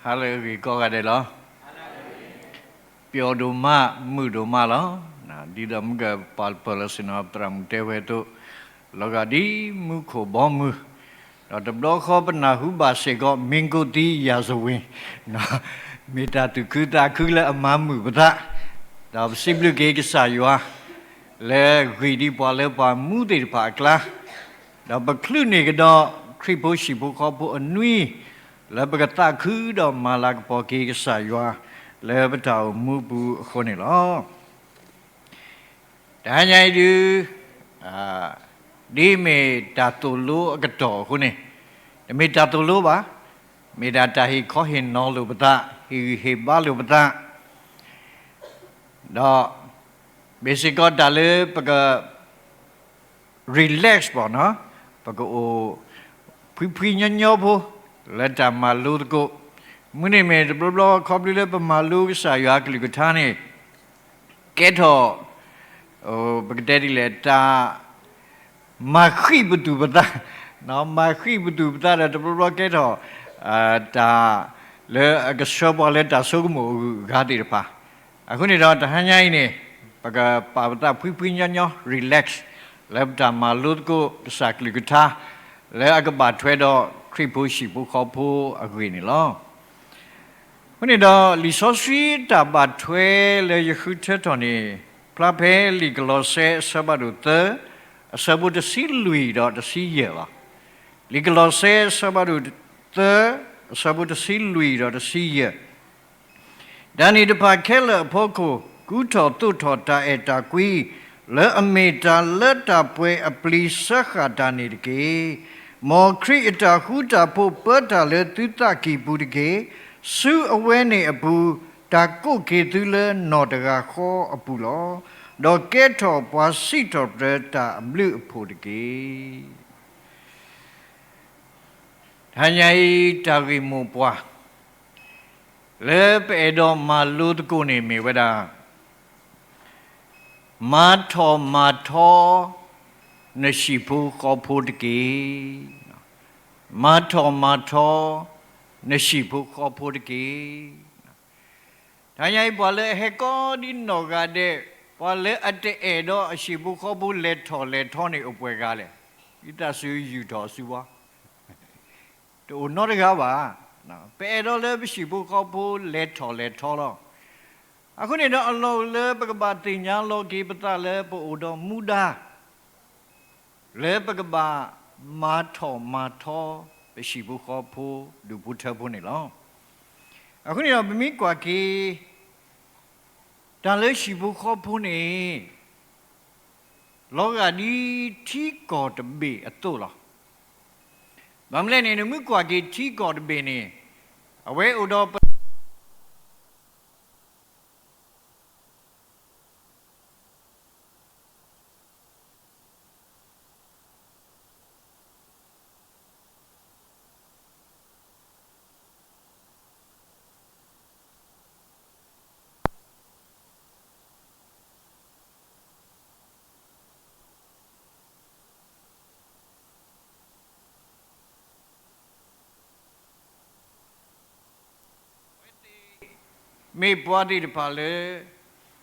Hallelujah, có cái đấy lo. Biểu đồ ma, mưa đồ ma lo. Đi đâm cái Palestine Trump theo về tu, lo cái đi mưa khô bom mưa. Đó tập đó khó bên nào hú bà sẽ có mình có tí ya rồi. Mình ta từ cứ là mà mưa bớt ta. Đó xem được cái sao vậy? Lẽ gửi đi qua lẽ qua mưa đi qua cả. Đó bậc khứ này cái đó khi bố sĩ bố khó bố ân nuôi. Lẽ bậc ta khứ đó mà là cái bao cái sao vậy? Lẽ bắt đầu mưa bù khôn này lo. Đã nhảy đi mê ta tu lúa cái trò khôn này. Mê ta tu lúa ba. Mê ta hi khó hình nó lúa bata, hi ba lúa bata. Đó, basic có ta lẽ bậc relax bỏ nó, bậc phi nhỏ po, lẽ ta mà lúa có. Mỗi ngày mê blo khó đi lẽ mà lúa cái sao vậy cái thằng này. Kết họ bậc daddy lẽ ta mà khi bút bata, nó mà khi bút bata là blo kết họ ta lẽ cái shop lẽ ta số mo gà đi pa. Aku ni dah hanya ini, pakai pada punya relax, lepas malu tu sakli kita, lepas aku batwe dah kripu sipu kopu aku ini lo. Aku ni dah lisosi dah batwe le yukute toni, plape liglose sabarute, sabut silui dah siye lah. Liglose sabarute, sabut silui dah siye. Dan itu pakai pokok kuto tu ta eta kui le ameta le ta pue apli sakata ni ke mo kri eta huta po peta le tuta ki budike su awene abu ta ko ke tu le no daga kho abu lo do ke tho pwa si tho ta blu pho de ke hanyai ta ri mo pwa le pe do malu tu ni mi weda ma tho ne shipu ko phodki ma tho ne shipu ko phodki thanyai bwa le he ko di no ga de bwa le ate e do shipu ko bu le tho ni upwe ga le ita su yu tho su wa to no ga ba pe do le shipu ko bu le tho lo aku ni dah Allah le pekebatinya logi betul le peudo muda le pekeba matho beshibu kopu du buta pun ni lo aku ni dah bimi kwa ki dan le shibu kopu ni loga di ti ko tebe atu lo bamle ni nemu kwa ki ti ko tebe ni awe udo me body de pale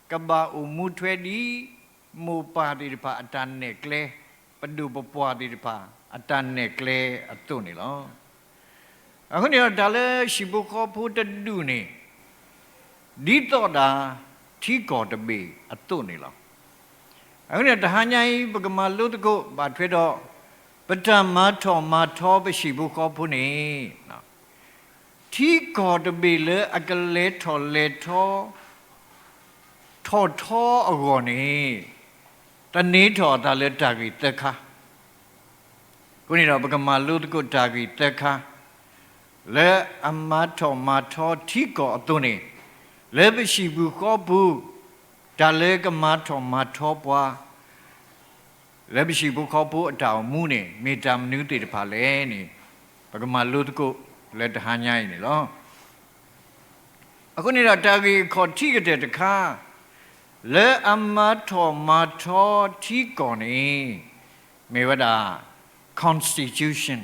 kaba umu twedi mu pa de pa atan ne kle padu popwa de pa atan ne kle atu ni lo aku ni dah le shibu ko phu tadu ni di to da thi ko de be atu ni lo aku ni dah hanya bagamalu tu ko ba thwe do patama tho be shibu ko phu niที่ก่อตบีเลอากเลทอเลทออก่อนนี่ตอนนี้ทอตาเลตากีเตคะคนนี้เราปกมาลุตกุตากีเตคะและอามาทอที่ก่อตัวนี้และไปชิบุขอบูตาเลกมาทอปัวและไปชิบุขอบูดาวมูนี่มีจำนิ้วติดผาเลนี่ปกมาลุตกุle hanya ini lo aku ni dah tagi khoti ke de kha le amma tho thi ko ni me wada constitution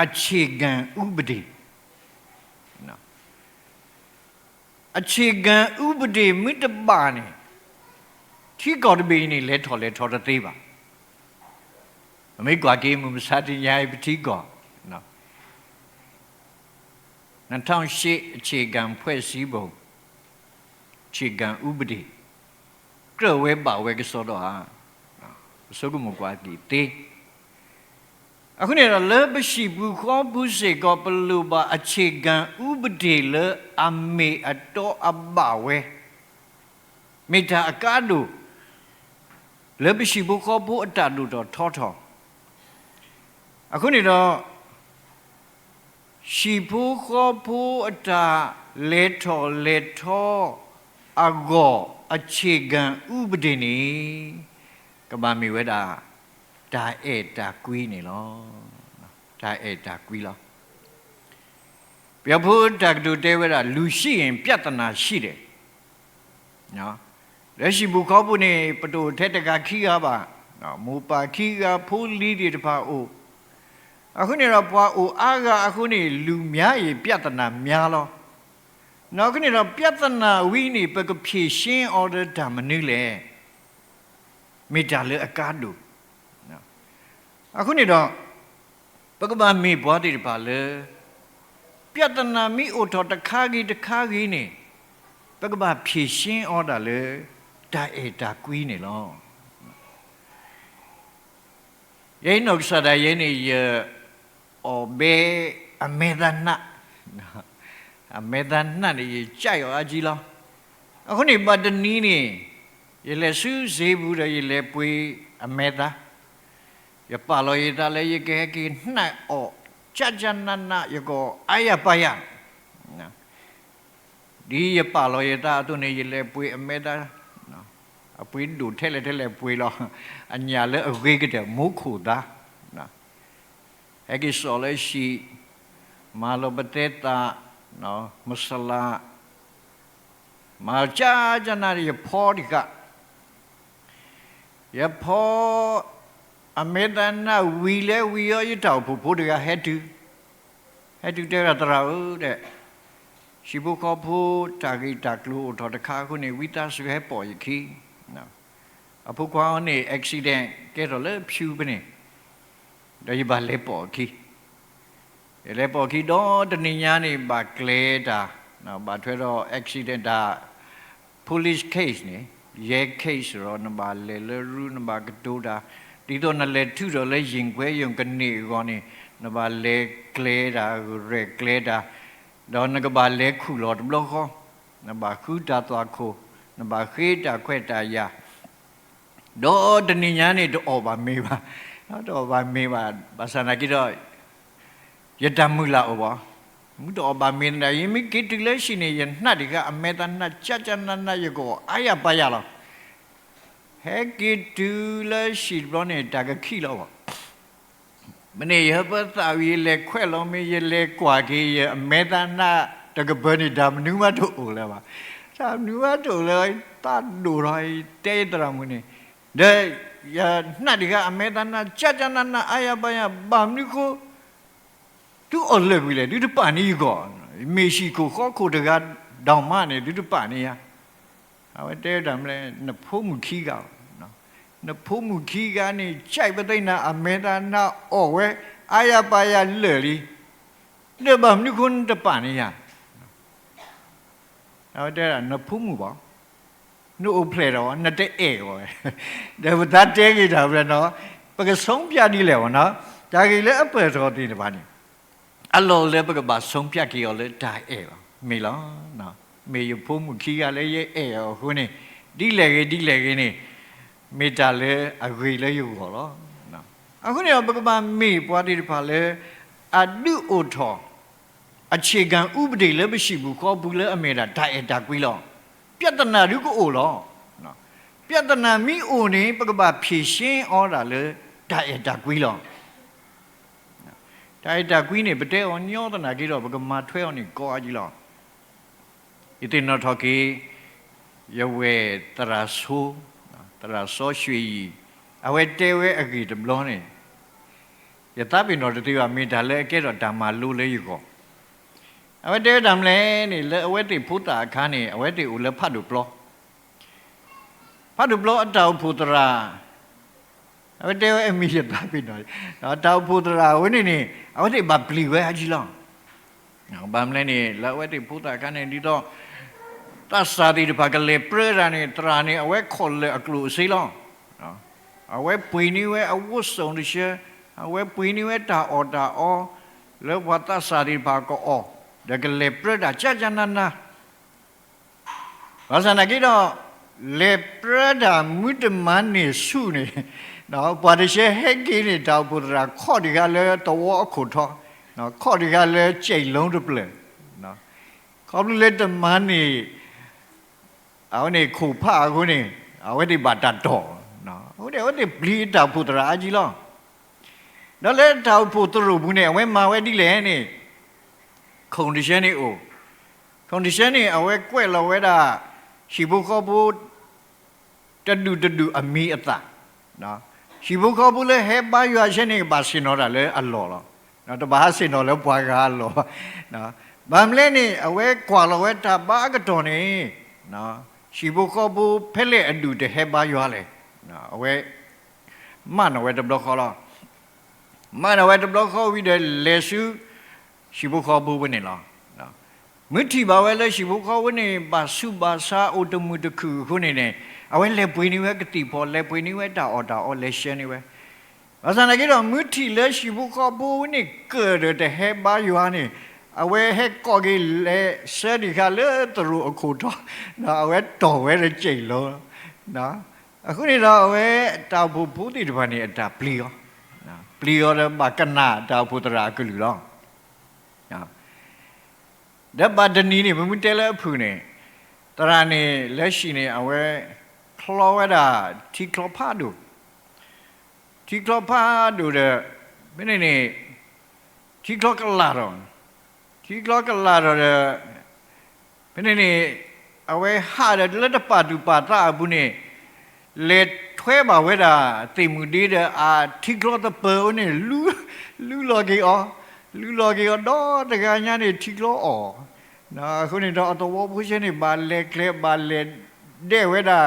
အခြေခံဥပဒေနော် Achigan ubde mitabani. He got be in a let or the table. Make a game of Satin Yabitigo. No. Natan she chigan puesibo. Chigan ubdi. Grow away by Wegasoda. Sogumuaki tea. I couldn't a love sheep who called Bussy Gopaluba a chigan ubdile a me a door a bawe. Meta a cadu. Love sheep who called Buatadu or Toto. I couldn't sheep who called Puata leto ago a chigan ubdini. Kabami weda. Ta eta queen lo ta eta quila Piapu tak do David Lucy and Piatana Shide. No, Reshibu Kobune, Patu Tetaka Kiaba, Mupa Kiga, Pull leaded Pa O. Akunira Pa O Aga Akuni Lumia, Piatana Mialo. Nakunira Piatana Winnie Pekapin or the Tamanule. Mitale Akadu. Akunida Pagaba me body pale Piatana mi auto the kagi ne Pagaba Pishin order le da eta queen long. Ye no sada yeni or be a medana a medana ye chai or agila. Akuni but the nini ye le su zebu ye le pui a meda. Ya palo ita le ye ke na o chajanana ye go ayapaya na di ye palo ita tu ne ye le pui ameda na apui du tele pui lo anya le agi ke de mu khu da na agi so le shi malo bateta no masala ma chajana ye pho di ka ye pho Amedana we are you tell Pupudia had to tell that she book up Tagi Taklu or the Kakuni with us you have boy key. No. A Pukwane accident get a little pubene. The Iba lepo key. A lepo key do the Niani Bacleda. Now, but whether accident police case, ye case or on about Lele Rune Bagaduda. Dito na le tu do le yingwe yung kani goni na ba le kleda re kleda do na ba le khu lo blo ko na ba khu ta twa ko na ba khe ta khwe ta ya do de ni nya ni do ba me ba do ba me ba ba sa na ki do yata mu la o ba mu do ba me na yin mi ki ti le shi ni yin na di ka a me ta na cha cha na ye ko aya ba ya lo Heki tu la shilbone daga kilo. Many habata we le quello me ye le quagi medana daga burny dam numa to uleva. Sam numa to le ta durai te dramuni. De ya nadiga medana chajana ayabaya bamnico tu olevile do the pani gone. Mexico hoko the god domani do the pania. I went there, I'm like, Napumukiga. Napumukiga ni Chaibadina, Ameda na owe, Ayabaya lily. The Bamnikun the Pania. Now there are Napumuba. No play on, not the egg. There was that take it out, no, because some piani leona, Dagile upper or the Bani. Allo lebaga some piaki or let die egg. Milan, no. May you pum kia lay air or honey. Delay, metale, a grilla you go. No. I couldn't about me, what did pale? I do auto. A chicken ubdi lebeshibu call bula ameda diet daquilo. Piatana, you go all. No. Piatana me only, but about pishin or a diet daquilo. Diet daquini, but they on your than I get up because my 12 go agilo. It is not okay. Yahweh Tarasu, Taraso Shui. I wait there agree to blonde. Yatabi not to do a medale get or damalu le you go. เอาไว้เดี๋ยวทำเลยนี่เลยเอาไว้ที่พุทธาคานี่เอาไว้ที่อุลพัดดุปลอพัดดุปลอดาวพุทราเอาไว้เดี๋ยวมีเหตุการณ์ไปหน่อยดาวพุทราไว้นี่เอาไว้ที่บับลีไว้อาจิลองบางเลยนี่แล้วไว้ที่พุทธาคานี่ดีต้องตัดสาดีที่พักเลยเปรย์นี่ตรานี่เอาไว้คนเลยอักลุสิลองเอาไว้ปุยนี่ไว้อาวุธส่งดิเชเอาไว้ปุยนี่ไว้ตาอแล้ววัดตัดสาดีพักก็อเด็กเล็บเปรย์จ้าจันนั่นนะภาษาหนักก็เล็บเปรย์มุดมันนี่สู้นี่เนาะพอดิเชเฮกินี่ดาวพุทราข้อดีกันเลยตัวขุดทอเนาะข้อดีกันเลยใจลงรุปเลยเนาะเขาเล่นมันนี่เอาเนี่ยขู่ผ้าคนนี่เอาไว้ที่บาดตัดต่อเนาะเอาเนี่ยปลีดาวพุทราอาจิลองแล้วเล่นดาวพุทรูบุเนี่ยเอาไว้มาไว้ที่แหล่นี่condition นี่โอ้ condition นี่เอาไว้กล้วยเราไว้ด่าชีบุขบุจะดูอมีอัตตาเนาะชีบุขบุเลยเฮบายอยู่เช่นนี้บาสินอระเลยอัลลอฮ์ละเนาะแต่บาสินอเลยปวายกับอัลลอฮ์เนาะบางเล่นี่เอาไว้กว่าเราไว้ด่าบ้ากระโดดนี่เนาะชีบุขบุเพลอดูเดเฮบายอยู่เลยเนาะเอาไว้มันเอาไว้ดับล็อกเขาละมันเอาไว้ดับล็อกเขาวิเดเลสูชีบุขบุวันนี้ละมื่อที่บ่าวเลยชีบุขบุวันนี้บาสุบาซาอุตมุตคือคนนี้เนี่ยเอาไว้เล็บปุยนี่ไว้กติพอเล็บปุยนี่ไว้ด่าเลเชนี่ไว้ภาษาอังกฤษเรามื่อที่เลยชีบุขบุวันนี้เกิดแต่เฮบาอยู่นี่เอาไว้ให้ก่อกิเลสเสด็จข้าเลยตรูอคุตนะเอาไว้ต่อไว้เลยเจ๋งเลยนะคนนี้เราเอาไว้ดาวพุทธิที่พันนี่ดาวปลีนะปลีอะไรบากันนาดาวพุทธรากุลล้อเดี๋ยวบัดนี้นี่มันเตล่พูนี่ตรานี่เลชีนี่เอาไว้คลอไว้ด่าที่คลอพาดูเด้อไม่นี่ที่คลอกลาดอนที่คลอกลาดอนเด้อไม่นี่เอาไว้หาเด้อแล้วปาดูปาตาบุนี่เลดถ้วยบ่าวไว้ด่าติมุดีเด้อที่คลอตะเปอร์นี่ลูลอกีอ๋อလူလောကီတော့တကယ်ညာနေထီလို့အော်နော်ခုနေတော့အတော်ဘူးချင်းနေပါလေကလေးပါလေတဲ့ဝဲတာ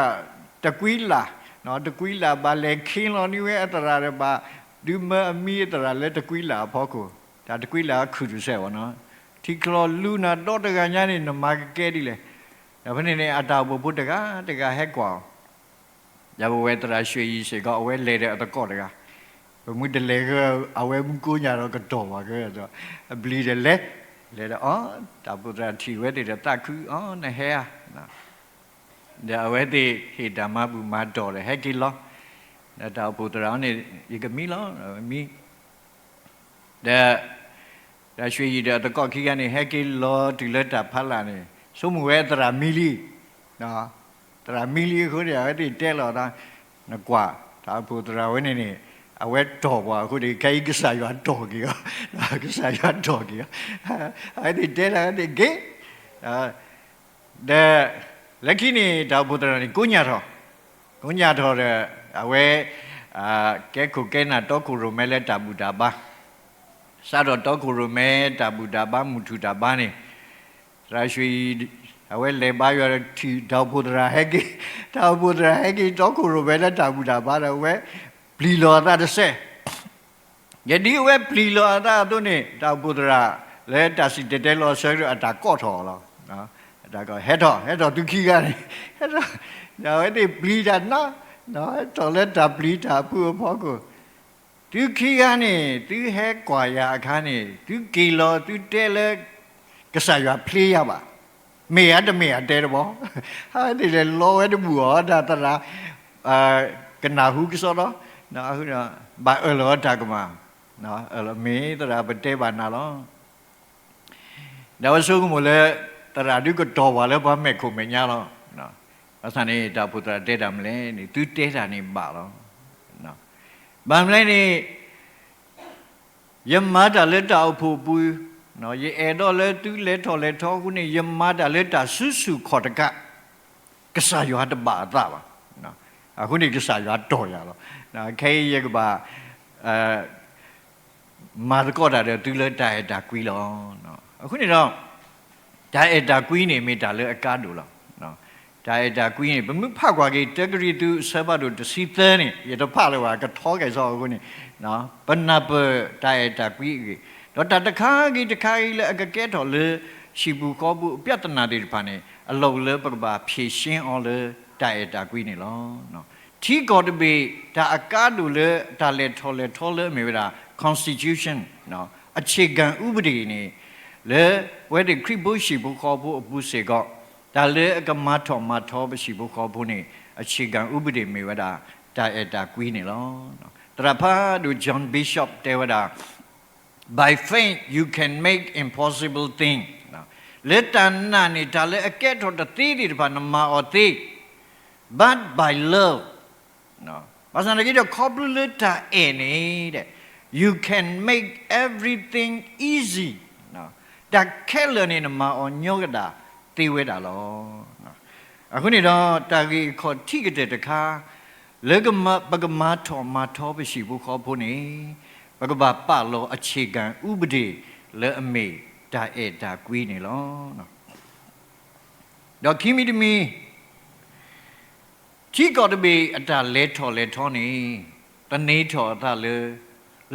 တကွီးလာနော်တကွီးလာပါလေခင်းလောနေဝဲအတရာရပါဒီမအမီအတရာလဲတကွီးလာဖို့ကိုဒါတကွီးလာခုသူဆက်ဝနော်ထီကလောလူနာတော့တကယ်ညာနေနမကဲဒီလေဒါဖနေနေအတာဘုတကဟဲ့ကွာရဘဝဲတရာရွှေကြီးစေကအဝဲလဲတဲ့အတကော့တကมุดเลยก็เอาไว้มุกุญญาเราก็ต่อมาก็จะบลีเลยอ๋อตาบุตรทีเวทีตาคืออ๋อเนี่ยเฮียนะเดี๋ยวเอาไว้ที่เหตุมาบุมาต่อเลยให้กินล้อแล้วตาบุตรเราเนี่ยยังก็มีล้อมีเดี๋ยวช่วยยีเดี๋ยวตะก้อขี้กันนี่ให้กินล้อถึงเลือดตาพัดละนี่สมมติว่าตรามิลีนะตรามิลีเขาเดี๋ยวที่เจ้าเราได้นักกว่าตาบุตรเราไว้นี่เอาไว้ต่อว่าคุณไอ้ก็สายวันต่อกี่ก็สายวันต่อกี่ไอ้ที่เจ้าไอ้เก๋เดี๋ยวแล้วที่นี่ดาวพุทธนี่กุญญาทอเลยเอาไว้แกคุกแกน่ะตัวคุรุเมเลตาบุดาบาซาดอตัวคุรุเมตาบุดาบามุทุดาบานี่ราชีเอาไว้เลบายอยู่ที่ดาวพุทธเฮกิตัวคุรุเมเลตาบุดาบาเอาไว้ปลีลอตาเสยดีเว้ปลีลอตาตัวนี้ดาวพุทราและตาสิเดลอเสรอัตากอทอแล้วนะตาก็เฮดอตุขี้กันเฮดอเดี๋ยวไอ้ที่ปลีดันนะเนาะตอนเล่นตาปลีตาพูดพ่อกูตุขี้กันนี่ตุเฮกว่ายาคันนี่ตุกิโลตุเตเลกษายาพลียาบะเมียเตะบ่ฮะนี่เลยโลไว้ดูบัวดาตระกันนาหูกิโซเนาะนะคือนะบาเราตากมานะเรามีตระเป็นเทบานาล้อเดี๋ยวสู้กันหมดเลยตระดูก็โตว่าแล้วพอแม่คงไม่ยากล้อนะภาษานี้ดาวพุทธเทดามเลยนี่ตื้อเทดานี่บาล้อนะบางเลยนี่ยมมาดาเลตาอุปปุยนะยี่เอดอเลตื้อเลทอคุณนี่ยมมาดาเลตาสุขอดกะกษายหัดบาตาบะนะคุณนี่กษายหัดโตยาล้อนะแค่ยังก็บ่ามาตะกอดาเดี๋ยวตื้อเลยได้ดากุยล้อเนาะคุณนี่เนาะ ဒါအဲ့ဒါကွီးနေမိတာလေအကားတူလားနော်ဒါအဲ့ဒါကွီးနေဘမဖတ်ကွာကြီးတက်ကရီတူဆဘတ်တို့တစီသဲနေရတော့ဖတ်လို့ကထောကြစောကိုနေနော်ဘနဘဒါအဲ့ဒါကွီးတော့တခါကြီးလေအကကဲတော်လေရှိဘူးကောဘူးပြဿနာတွေပါနေအလုံးလေပကပါဖြည့်ရှင်းအောင်လေဒါအဲ့ဒါကွီးနေလောနော်ထီကောတဘေဒါအကားတူလေဒါလေထောလေမြေတာ constitution နော်အခြေခံဥပဒေနေလေဝဲဒီခရစ်ဘုရှိဘူးခေါ်ဘူးအပူစေကဒါလေအကမထောဘရှိဘူးခေါ်ဘူးနေအခြေခံဥပဒေမြေဝတာဒါအဲ့ဒါကွီးနေလောနော်တရဖာဒူ John Bishop တဲဝတာ by faith you can make impossible thing နော်လေတန်နာနေဒါလေအကဲတော်တတိဒီတပါနမအော်တိ but by love နော်ဘာသာကြီးတော့ calculate အဲ့နေတဲ့ you can make everything easy နော်ဒါခဲလနေနမအော်ညောကတာတေဝဲတာလောနော်အခုနေတော့တာကြီးခေါ်ထိကတဲ့တခါလေကမပကမာထောပရှိဘူးခေါ်ဖို့နေပကဘာပလောအခြေခံဥပဒေလေအမေဒါအဲ့ဒါကွေးနေလောနော်တော့ခိမိတမီကြီးကောတဘေအတာလဲထောနေတနေထောအတာလေ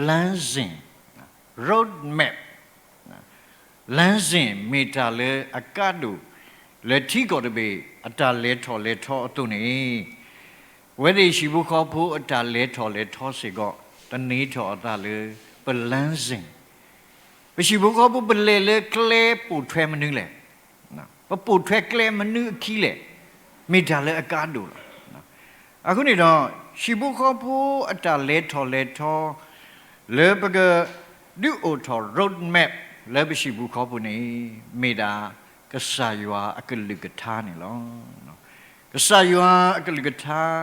လမ်းစဉ် road map လမ်းစဉ်မီတာလေအကတ်တို့လက်ထီကောတဘေအတာလဲထောအတုနေဝဲဒီရှိဘူးခေါ်ဖို့အတာလဲထောစေကောတနေထောအတာလေပလန်းစဉ်ပရှိဘူးခေါ်ဖို့ပလေကလဲပူထွဲမနုလေနော်ပူထွဲကလဲမနုအခီးလေမီတာလေအကတ်တို့အခုနေတော့ရှိဘူးခေါ်ဖို့အတာလဲထောလေပကဒူအိုထော road map လေပရှိဘူးခေါ်ဖို့နေမေတာကဆာယွာအကလုကထားနေလောနော်ကဆာယွာအကလုကထား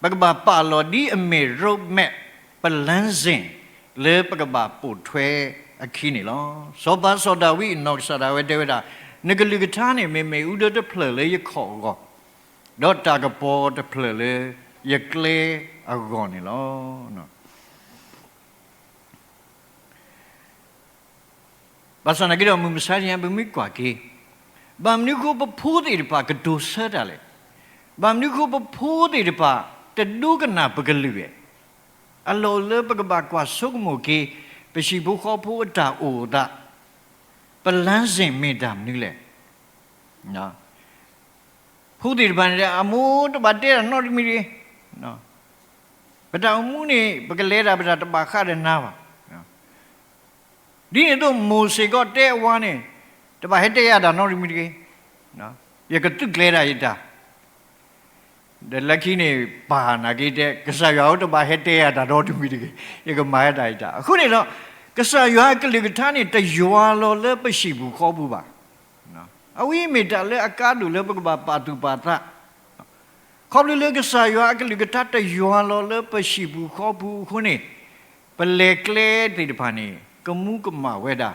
ပကဘာပါလော်ဒီအမေ road map ပလန်းစဉ်လေပကဘာပို့ထွဲအခီးနေလောစောပါစောဒဝိနောဆရာဝဲတေဝတာနကလုကထားနေမေဥဒတဖလလေရခေါ်ကောတော့တာကပေါ်တဖလလေရကလေအကောနေလောနော်ဘာစနာကြည့်တော့မစားရင်ဘမိကွာကေဘာမနုကိုပဖိုးတယ်ပါကဒိုဆာတယ်လေဘာမနုကိုပဖိုးတယ်ပါတဒုကနာပကလူရဲ့အလောလပကဘာကွာဆုကမိုကေပရှိဘူးခေါ်ဖို့အတာအိုတာပလန်းစင်မေတ္တာမနုလေနော်ဖူးတယ်ပါနေအမိုးတပါတဲ့နော်ဒီမီနော်ပတောင်မှုနေပကလဲတာပတာတပါခတဲ့နာပါဒီနေ့တော့မိုးစေကတဲ့ဝါနေတပါဟတဲ့ရတာနော်ဒီမီနော်ရကတုကလဲတာရတာthe lucky နေပါနာကိတဲ့ကဆာရွာတပါဟတဲ့ရတာတော့ဒီမီရကမာရတာရတာအခုနေတော့ကဆာရွာကလေကထားနေတရွာလောလဲပရှိဘူးခေါ်ဘူးပါနော်အဝိမေတ္တာလဲအကားလူလဲပကပါပါတုပါသခေါ်လေကဆာရွာကလေကထားတရွာလောလဲပရှိဘူးခေါ်ဘူးခုနေပလေကလေတိတဖာနေကမှုကမဝဲတာ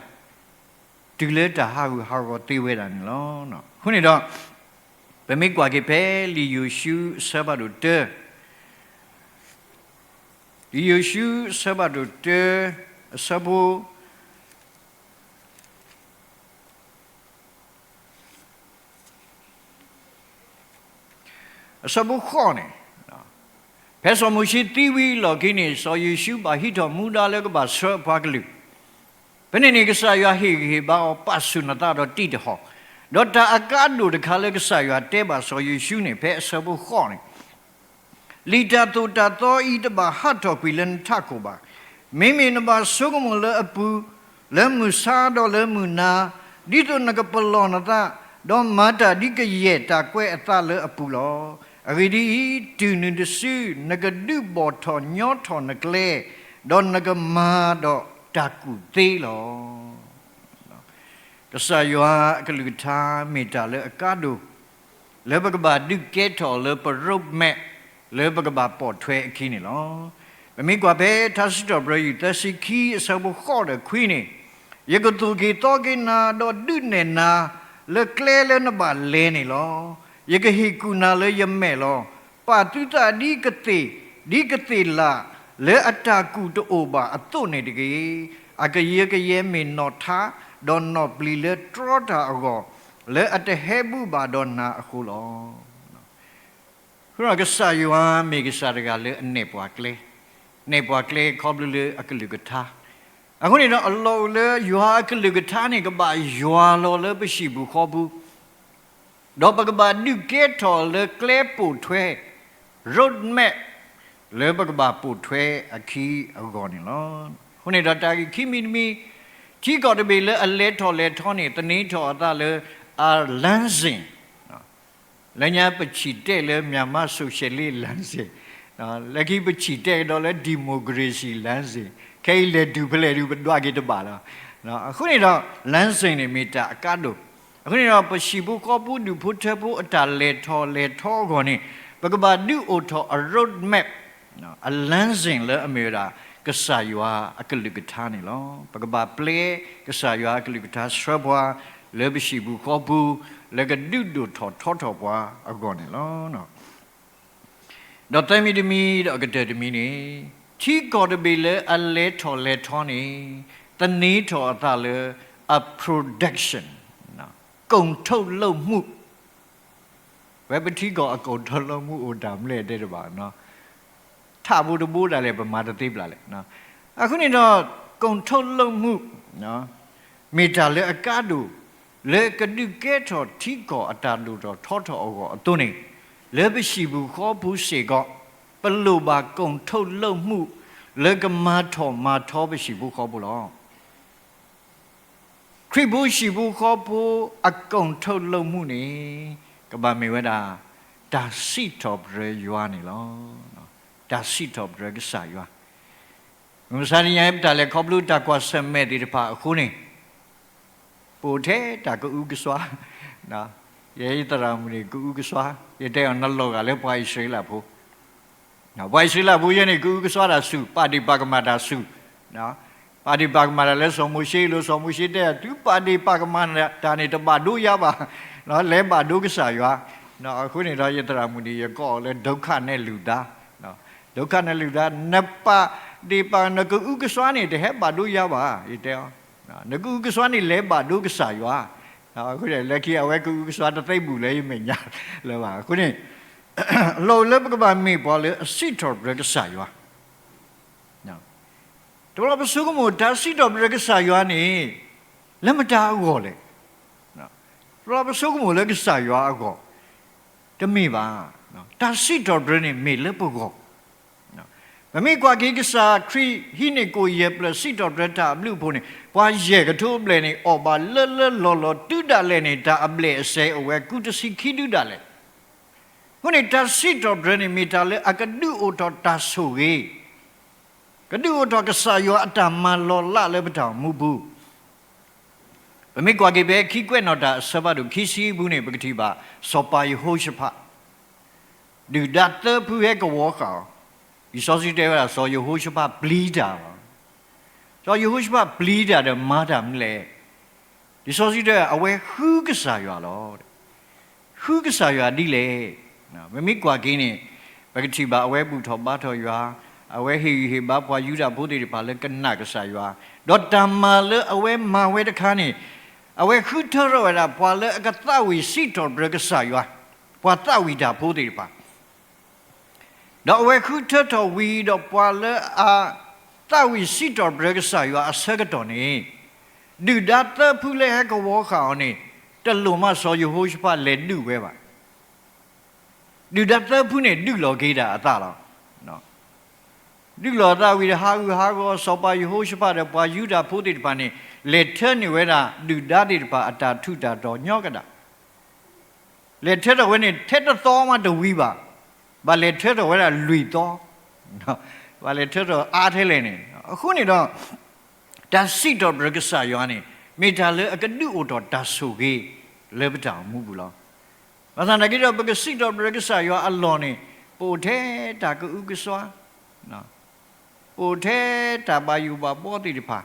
ဒီလေတာဟာကိုတေးဝဲတာနော်နော်ခုနေတော့ဘမိကွာကေပဲလီယူရှုဆဘဒုတလီယူရှုဆဘဒုတဆဘူဆဘူခေါနေဖဲဆိုမရှိတီဝီလော်ကိနေဆိုယူရှုပါဟီတော်မူဒါလည်းကပါဆောဖာကလူဘယ်နေကဆာယဟီဘာပတ်ဆုနတာတော့တိတဟောဒေါက်တာအကားတို့တခါလေကဆာယတဲပါဆိုယူရှုနေဖဲဆဘူခေါနေလီတာတူတာတော့ဤတပါဟတ်တော်ကွီလန်ထကိုပါမိမိနပါဆုကမလအပူလဲမှုစားတော့လဲမှုနာဒီတော့ငကပလောနတာတော့မတာဒီကရဲ့တာကွဲအသလဲအပူလောအဂီဒီတူနဒစုငကဒုဘောထောညောထောနကလေတော့ငကမာတော့တာကူသေးလောကဆာယွာကလူထားမေတာလဲအကားတို့လဲဘကဘာဒုကဲထောလဲပရုပ်မဲ့လဲဘကဘာပေါ်ထွဲအခင်းနေလောမမိကွာပဲသတ်တော်ဘရီတစီခီအစဘခေါ်တဲ့ခွေးနေရကတူကီတော့ကိနာတော့ဒုနေနာလဲကလဲလဲနပါလဲနေလောယကဟိကုနာလေယမဲလောပါတုတဒီကတိလာလေအတာကုတိုဘာအတုနေတကေအကယေကယေမေနောထာ ดอนนอปลีเลตรอตาก็le at hebu badona akulo kura kasa yuwa me kasa daga le ne pwa kle khoblu le aklu gathaအခုနေတော့အလောလေယွာကလူကထာနေကပါယွာလောလေမရှိဘူးခေါ်ဘူးတော့ပကပါဒုကေထော်လေကလေပူထွဲ road map လေပကပါပူထွဲအခီအကောနေလောခုနေတော့တာခိမီမီကြီးကော်တပေလေအလဲထော်လဲထောနေတနေထော်အသလေအာလန်းစင်လညာပချီတဲ့လေမြန်မာဆိုရှယ်လစ်လန်းစင်လက်ကြီးပချီတဲ့တော့လေဒီမိုကရေစီလန်းစင်ခဲလေဒူဖလေဒူတွားကြတပါလားနော်အခုနေတော့လမ်းစင်နေမိတာအကတ်တို့အခုနေတော့ပရှိဘူးကောဘူးဒူဖို့ထဖို့အတာလေထောခေါ်နေပကဘာဒူအိုထောအ road map နော်အလမ်းစင်လေအမေရာကဆာယွာအကလူကထားနေလောပကဘာပလေကဆာယွာအကလူကထားဆွဲဘွားလေပရှိဘူးကောဘူးလေကဒူဒူထောဘွားအကောနေလောနော်တော့တိုင်မီတမီတော့ကတဲ့တမီနေချီကော်တဘီလေအလဲထောနေတနီးထောအသလေ a production နော်ကုံထုတ်လုပ်မှုဝယ်ပတိကောအကုံထုတ်လုပ်မှုအိုဒါမလဲတဲ့တပါနော်ထဘူးတဘူးတာလေပမာတသိပလာလေနော်အခုနေတော့ကုံထုတ်လုပ်မှုနော်မီတာလေအကားတူလေကဒုကဲထောထီကောအတာလူတော့ထောအောကောအသွနေလေပရှိဘူးခေါ်ဘူးစေကောပလူပါကုံထုတ်လုပ်မှုလေကမာထောပရှိဘူးခေါ်ဘူးလောခရိဘူးရှိဘူးခေါ်ဘူးအကုံထုတ်လုပ်မှုနေကဘာမေဝဒါဒါစီထောပရယွာနေလောဒါစီထောပရကစားယွာမစားရရင်တာလေခေါ်ဘူးတာကွာဆမဲဒီတပါအခုနေပိုထဲတာကူကစွာနော်ယေတရာမူနေကူကစွာရတဲ့နလောကလည်းပွားရှိလာဖို့နော်ပွားရှိလာဖို့ယနေ့ကူကစွာတာစုပါတိပါကမတာစုနော်ပါတိပါကမတာလည်းဆောင်မှုရှိလို့ဆောင်မှုရှိတဲ့သူပါတိပါကမတာနေတပါတို့ရပါနော်လဲပါဒုက္ခဆာရွာနော်အခုနေတော့ယတရာမူနေရကောလဲဒုက္ခနဲ့လူသားနော်ဒုက္ခနဲ့လူသားနပဒီပါနကူကစွာနေတဲ့ဟဲ့ပါတို့ရပါရတဲ့နကူကစွာနေလဲပါဒုက္ခဆာရွာအခုလေလက်ကြီးအဝဲကူကစွာတသိပ်ဘူးလဲမညာလဲပါအခုနေလောလပကဘာမေပေါ်လေအစစ်တော်ဘရကဆာရွာနော်တော်ဘဆုကမဒါစစ်တော်ဘရကဆာရွာနေလက်မတားဘောလေနော်တော်ဘဆုကမလည်းကဆာရွာအကောတမေပါနော်ဒါစစ်တော်ဘရနေမေလက်ပကောနော်မမေကွာကေကဆာခရီဟိနေကိုယေပလစစ်တော်ဘရတာဘလူဖို့နေပွားရဲ့ကထိုးပလေနေအော်ပါလောတူတာလဲနေတာအပလေအစဲအဝဲကုတစီခိတူတာလဲခုနေတာစစ်တော်ဘရနေမီတာလဲအကဒူအိုတော်တာဆိုရေကဒူအိုတော်ကဆာယောအတမလောလလဲပတောင်မူဘူးဗမေကွာကေပဲခိကွဲ့နော်တာဆဘဒုခိစီဘူးနေပကတိပါစောပါယဟောရှဖဒူဒတ်တဖူရဲ့ကဝေါကောဒီစောစီတဲရစောယဟောရှဖဘလီတာစောယဟောရှဖဘလီတာတဲ့မာတာမလဲဒီစောစီတဲအဝဲခုကဆာယောလောခုကဆာယောဒီလေနော်မမိကွာကင်းနေပကတိပါအဝဲပူထောပါထောရွာအဝဲဟေဘာပွားယူတာဘုဒ္ဓတွေပါလဲကနကဆာရွာဒေါတမလဲအဝဲမဝဲတခါနေအဝဲခုထရောရပွာလဲအကတဝီစီတော်ဘရကဆာရွာပွာတဝီတာဘုဒ္ဓတွေပါတော့အဝဲခုထတော်ဝီတော့ပွာလဲအာတဝီစီတော်ဘရကဆာရွာအစကတော်နေဒူဒတ်တဖူလဲဟကဝေါခေါနေတလုံးမစောယဟောရှဖလဲဒူပဲပါဒူဒတ်တဖူနေဒူလောကေတာအသလောနော်ဒူလောတာဝီဟာကောစောပါယဟောရှဖတဲ့ပွာယူတာဖို့တိတပါနေလေထဲနေဝဲတာဒူဒတ်တိတပါအတာထုတာတော့ညော့ကတာလေထဲတော့ဝဲနေထဲတော့မှတဝီပါဘာလေထဲတော့ဝဲတာလွီတော့နော်ဘာလေထဲတော့အားထဲလဲနေအခုနေတော့ဒါစီတော်ဘရကဆာယောနေမိတာလေအကဒူအိုတော်ဒါဆိုကြီးလေပတောင်မူဘူးလားဘာသာနကိတော့ဘကစီတော်ဘရကဆာယောအလောနေပိုထဲတာကူကစွာနော်ပိုထဲတာဘာယူပါပေါ်တိတဖာ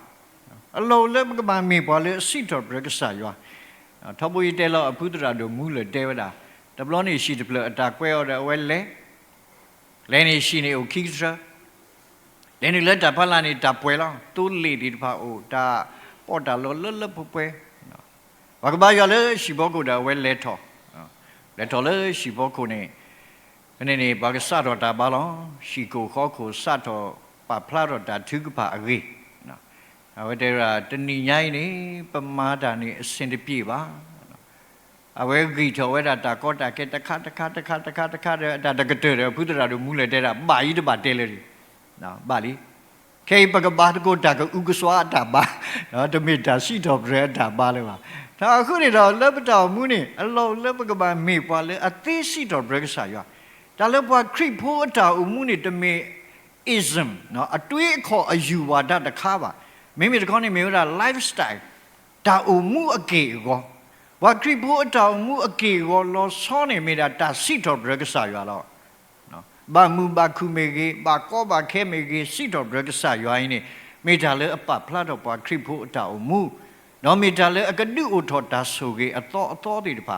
အလောလေဘကဘာမေပေါ်လေစီတော်ဘရကဆာယောထဘွေတဲလောအဖုဒရာတို့မူလေတဲဝတာတဘလောနေရှိတဘလအတာကွဲရတဲ့ဝဲလဲနေရှိနေအိုခိစရာလဲနေလက်တာဖလာနေတာပွဲလောတူလီဒီတဖာအိုတာ ပေါ်တာလောလလပပွဲဘာကဘာရလဲရှိဘောကိုတာဝဲလဲထော်လဲထော်လဲရှိဘောကိုနေနေဘာကစတော့တာဘာလောရှိကိုခေါ်ကိုစတော့ပါဖလာတော့တာသူကပါအကြီးနော်အဝဲတဲ့ရာတဏိညိုင်းနေပမာတာနေအစင်တပြေပါအဝဲကြီးထော်ဝဲတာတာကောတာကဲတခါတဲ့တာတကတဲ့ဘုဒ္ဓရာတို့မူလေတဲ့တာပါကြီးတပါတဲလေနော်ပါလီခေပကဘာတကိုတာကဥကစွာတာပါနော်တမိတာရှိတော်ပြဲတာပါလေပါဒါအခုနေတော့လက်ပတော်မူနေအလောလက်ပကဘာမေပွားလေအသေးရှိတော်ပြဲကစားရဒါလည်းပွားခရစ်ဖို့တာအမှုနေတမေ ism နော်အတွေးအခေါ်အယူဝါဒတခါပါမိမိတကောင်းနေမျိုးတာ lifestyle ဒါအမှုအကေကောဝါခရစ်ဖို့တာအမှုအကေကောလောစောနေမိတာတာရှိတော်ပြဲကစားရတော့ဘာမူဘာခုမေကြီးဘာကောဘာခဲမေကြီးစီတော်ဘရကဆာယွိုင်းနေမေတာလေအပဖလာတော့ပွားခရစ်ဖို့အတောင်မူနော်မေတာလေအကဒုအထောတာဆိုကြီးအတော်တွေတပါ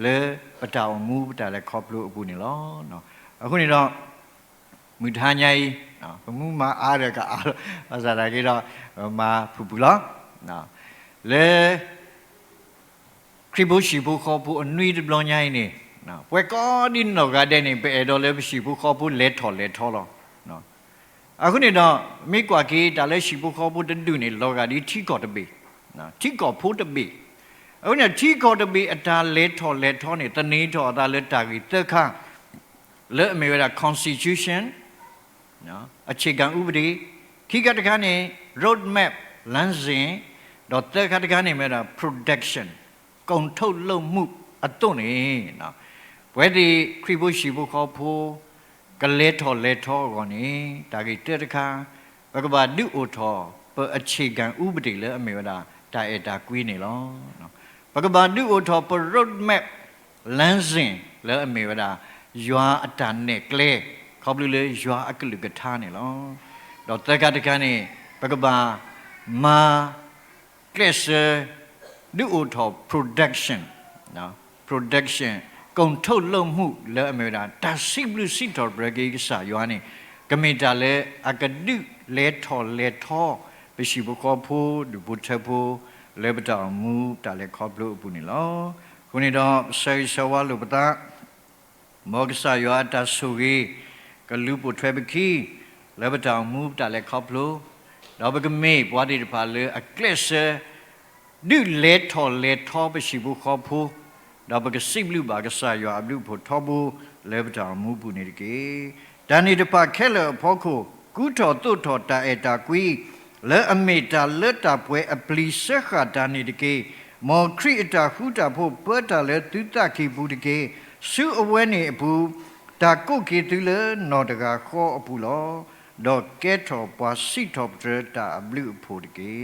လေပတောင်မူပတာလေခေါပလို့အခုနေလောနော်အခုနေတော့မူထားညာကြီးနော်ဘမှုမအားရကအားအစားရကြီးတော့မာဖူပူလောနော်လေခရစ်ဖို့ရှိဖို့ခေါ်ဖို့အနွေတဘလောညာကြီးနေနော်ပွဲကောဒီနော်ကတဲ့နေပဲတော့လည်းရှိဖို့ခေါ်ဖို့လဲထော်လောနော်အခုနေတော့မိကွာကြီးဒါလည်းရှိဖို့ခေါ်ဖို့တူနေလောကဒီထီကောတပေနော်ထီကောဖို့တပေအခုနေထီကောတပေအတာလဲထော်နေတနေထော်အတာလဲတာကြီးတက်ခလဲအမေရ constitution နော်အခြေခံဥပဒေခိကတခါနေ road map လမ်းစဉ်တော့တက်ခါတခါနေမြတာ production ကုန်ထုတ်လုပ်မှုအတုံးနေနော်ဝဲဒီခရစ်ဖို့ရှိဖို့ခေါ်ဖို့ကလဲထော်ကောနေတာကြီးတက်တခါဘကဘာဒုအိုထော်ပအခြေခံဥပဒေလဲအမေဝတာတာအတာကွေးနေလောနော်ဘကဘာဒုအိုထော်ပ road map လမ်းစဉ်လဲအမေဝတာရွာအတန်နဲ့ကလဲခေါပလူလဲရွာအကလူကထားနေလောတော့တက်ကတခါနေဘကဘာမာကလက်ဆာဒုအိုထော် production နော် productionကုန်ထုတ်လုပ်မှုလဲအမေတာတာစိဘလူစီတော်ဘရဂေကစားယွာနေကမေတာလဲအကဒုလဲထော်ပရှိဘခေါ်ဖို့ဒုဘထဖို့လဲပတာမူတာလဲခေါ်လို့ပူနေလောခုနေတော့ဆေဆဝါလုပတာမောကစားယွာတာဆူကြီးကလူပုထွဲပခီလဲပတာမူတာလဲခေါ်လို့တော့ဘကမေဘွားဒီတပါလဲအကလစ်ဒုလဲထော်ပရှိဘခေါ်ဖို့ဒါဘကစိဘလူဘာကဆာယောအဘလူဖို့ထောဘူလေဘတာမူပူနေတကေဒါနေတပါခဲလဖို့ခုကုထောတုထောတာအတာကွီလဲအမေတာလက်တာပွဲအပလီဆက်ခဒါနေတကေမောခရီအတာဟူတာဖို့ပတ်တာလဲတုတခိဘူးတကေစုအဝဲနေအဘူးဒါကုတ်ကေတူလဲနော်တကာခေါ်အပူလောတော့ကဲထောပွားစီထောပဒတာအဘလူဖို့တကေ